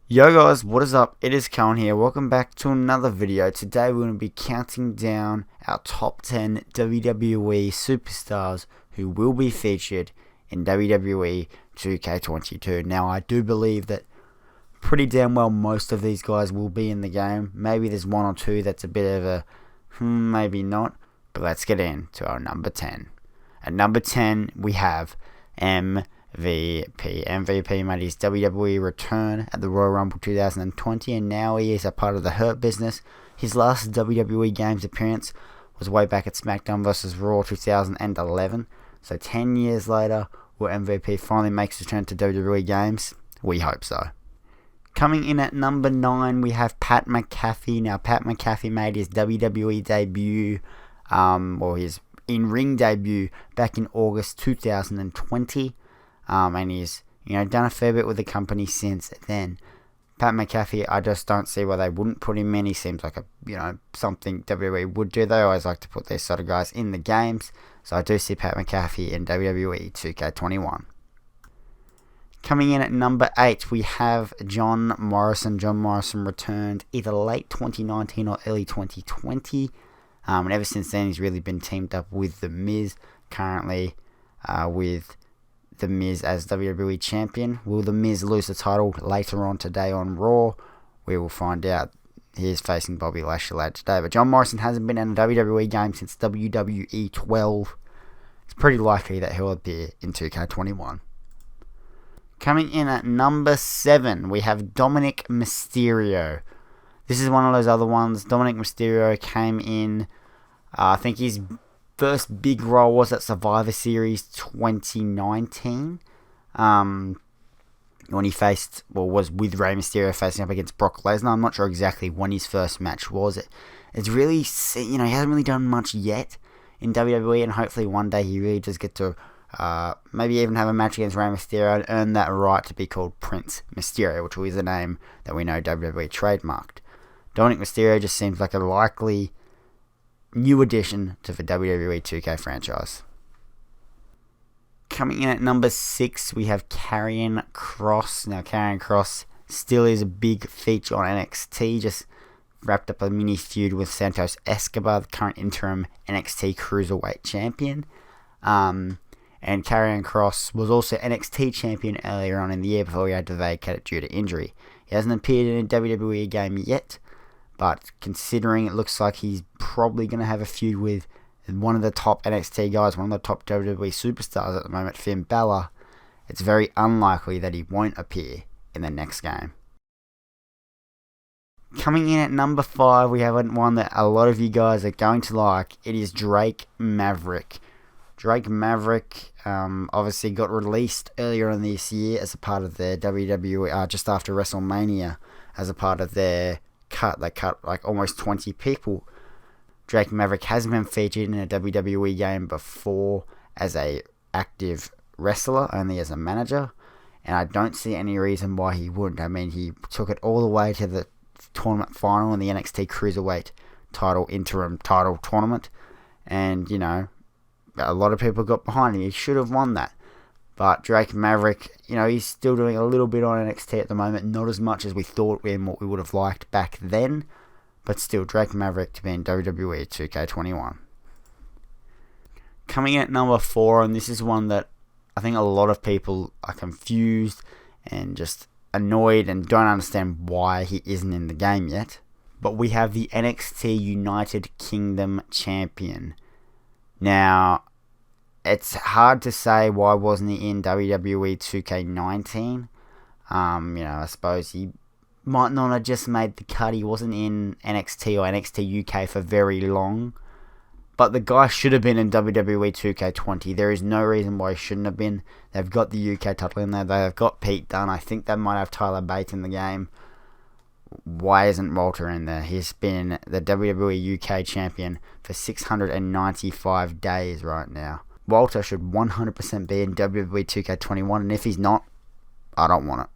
Yo guys, what is up? It is Carrion here. Welcome back to another video. Today we're going to be counting down our top 10 WWE superstars who will be featured in WWE 2K22. Now I do believe that pretty damn well most of these guys will be in the game. Maybe there's one or two that's a bit of a maybe not. But let's get into our number 10. At number 10 we have MVP. MVP made his WWE return at the Royal Rumble 2020, and now he is a part of the Hurt Business. His last WWE Games appearance was way back at SmackDown vs. Raw 2011. So 10 years later, will MVP finally makes his return to WWE Games? We hope so. Coming in at number 9, we have Pat Mcafee. Now, Pat Mcafee made his WWE debut, or his in-ring debut, back in August 2020. And he's done a fair bit with the company since then. Pat Mcafee, I just don't see why they wouldn't put him in. He seems like something WWE would do. They always like to put these sort of guys in the games, so I do see Pat Mcafee in WWE 2K21. Coming in at number 8, we have John Morrison. John Morrison returned either late 2019 or early 2020, and ever since then he's really been teamed up with The Miz. Currently with The Miz as WWE Champion. Will The Miz lose the title later on today on Raw? We will find out. He is facing Bobby Lashley later today. But John Morrison hasn't been in a WWE game since WWE 12. It's pretty likely that he'll appear in 2K21. Coming in at number 7, we have Dominic Mysterio. This is one of those other ones. Dominic Mysterio came in, I think his first big role was at Survivor Series 2019, when he was with Rey Mysterio facing up against Brock Lesnar. I'm not sure exactly when his first match was. It's really, he hasn't really done much yet in WWE, and hopefully one day he really does get to maybe even have a match against Rey Mysterio and earn that right to be called Prince Mysterio, which is the name that we know WWE trademarked. Dominic Mysterio just seems like a likely new addition to the WWE 2K franchise. Coming in at number 6, we have Carrion Cross. Now, Carrion Cross still is a big feature on NXT. Just wrapped up a mini feud with Santos Escobar, the current interim NXT Cruiserweight Champion. And Carrion Cross was also NXT Champion earlier on in the year before he had to vacate it due to injury. He hasn't appeared in a WWE game yet, but considering it looks like he's probably going to have a feud with one of the top NXT guys, one of the top WWE superstars at the moment, Finn Balor, it's very unlikely that he won't appear in the next game. Coming in at number 5, we have one that a lot of you guys are going to like. It is Drake Maverick. Drake Maverick obviously got released earlier in this year as a part of their WWE, just after WrestleMania, as a part of their cut. They cut like almost 20 people. Drake Maverick has been featured in a WWE game before as a active wrestler, only as a manager, and I don't see any reason why he wouldn't. I mean, he took it all the way to the tournament final in the NXT Cruiserweight interim title tournament, and a lot of people got behind him. He should have won that. But Drake Maverick, he's still doing a little bit on NXT at the moment. Not as much as we thought and what we would have liked back then. But still, Drake Maverick to be in WWE 2K21. Coming in at number 4, and this is one that I think a lot of people are confused and just annoyed and don't understand why he isn't in the game yet. But we have the NXT United Kingdom Champion. Now, it's hard to say why wasn't he in WWE 2K19. I suppose he might not have just made the cut. He wasn't in NXT or NXT UK for very long. But the guy should have been in WWE 2K20. There is no reason why he shouldn't have been. They've got the UK title in there. They've got Pete Dunne. I think they might have Tyler Bate in the game. Why isn't Walter in there? He's been the WWE UK champion for 695 days right now. Walter should 100% be in WWE 2K21, and if he's not, I don't want it.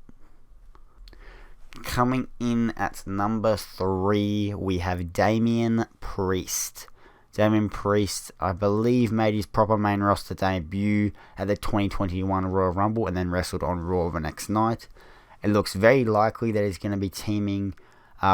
Coming in at number 3, we have Damien Priest. Damien Priest, I believe, made his proper main roster debut at the 2021 Royal Rumble and then wrestled on Raw the next night. It looks very likely that he's going to be teaming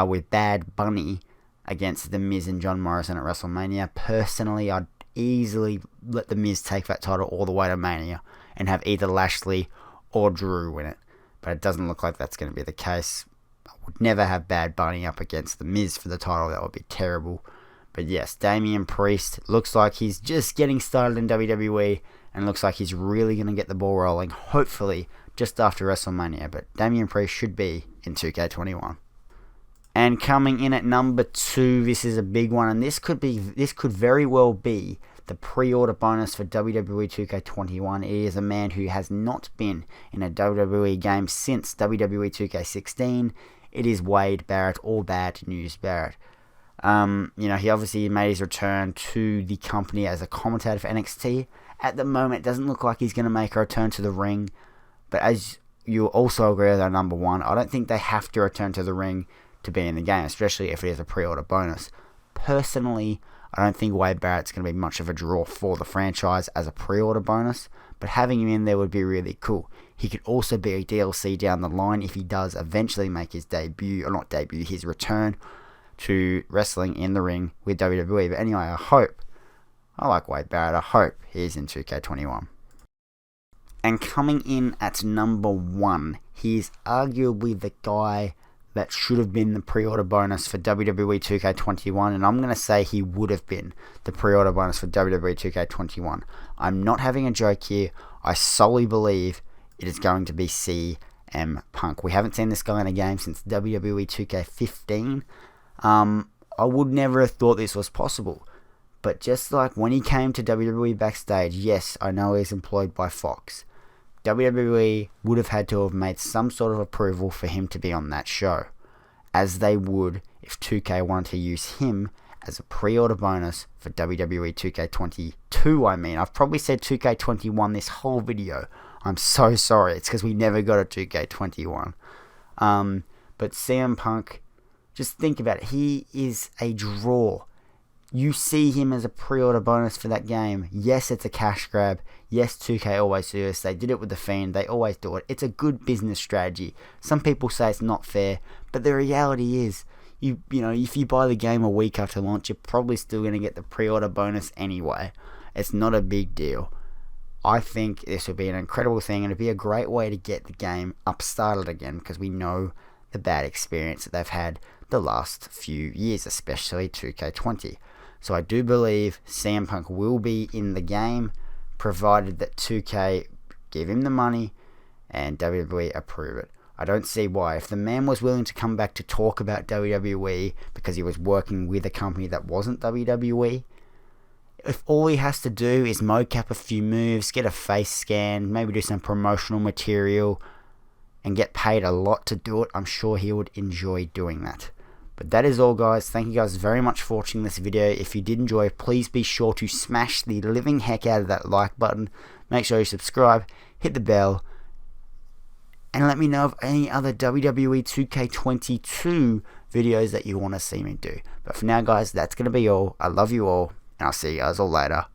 with Bad Bunny against The Miz and John Morrison at WrestleMania. Personally, I'd easily let The Miz take that title all the way to Mania and have either Lashley or Drew win it. But it doesn't look like that's going to be the case. I would never have Bad Bunny up against The Miz for the title. That would be terrible. But yes, Damien Priest looks like he's just getting started in WWE and looks like he's really going to get the ball rolling, hopefully, just after WrestleMania. But Damien Priest should be in 2K21. And coming in at number 2, this is a big one, and this could very well be the pre-order bonus for WWE 2K21. It is a man who has not been in a WWE game since WWE 2K16. It is Wade Barrett, or Bad News Barrett. He obviously made his return to the company as a commentator for NXT. At the moment, it doesn't look like he's going to make a return to the ring. But as you also agree with our number 1, I don't think they have to return to the ring to be in the game, especially if it is a pre-order bonus. Personally, I don't think Wade Barrett's going to be much of a draw for the franchise as a pre-order bonus, but having him in there would be really cool. He could also be a DLC down the line if he does eventually make his his return to wrestling in the ring with WWE. But anyway, I like Wade Barrett. I hope he's in 2K21. And coming in at number 1, he's arguably the guy that should have been the pre-order bonus for WWE 2K21, and I'm going to say he would have been the pre-order bonus for WWE 2K21. I'm not having a joke here. I solely believe it is going to be CM Punk. We haven't seen this guy in a game since WWE 2K15. I would never have thought this was possible. But just like when he came to WWE backstage, yes, I know he's employed by Fox. WWE would have had to have made some sort of approval for him to be on that show, as they would if 2K wanted to use him as a pre-order bonus for WWE 2K22. I've probably said 2K21 this whole video. I'm so sorry. It's because we never got a 2K21. But CM Punk, just think about it. He is a draw. You see him as a pre-order bonus for that game. Yes, it's a cash grab. Yes, 2K always do this. They did it with The Fiend. They always do it. It's a good business strategy. Some people say it's not fair, but the reality is, you know, if you buy the game a week after launch, you're probably still going to get the pre-order bonus anyway. It's not a big deal. I think this would be an incredible thing, and it'd be a great way to get the game up-started again, because we know the bad experience that they've had the last few years, especially 2K20. So I do believe CM Punk will be in the game, provided that 2K give him the money and WWE approve it. I don't see why. If the man was willing to come back to talk about WWE because he was working with a company that wasn't WWE, if all he has to do is mocap a few moves, get a face scan, maybe do some promotional material, and get paid a lot to do it, I'm sure he would enjoy doing that. But that is all, guys. Thank you guys very much for watching this video. If you did enjoy, please be sure to smash the living heck out of that like button. Make sure you subscribe, hit the bell, and let me know of any other WWE 2K22 videos that you want to see me do. But for now, guys, that's going to be all. I love you all, and I'll see you guys all later.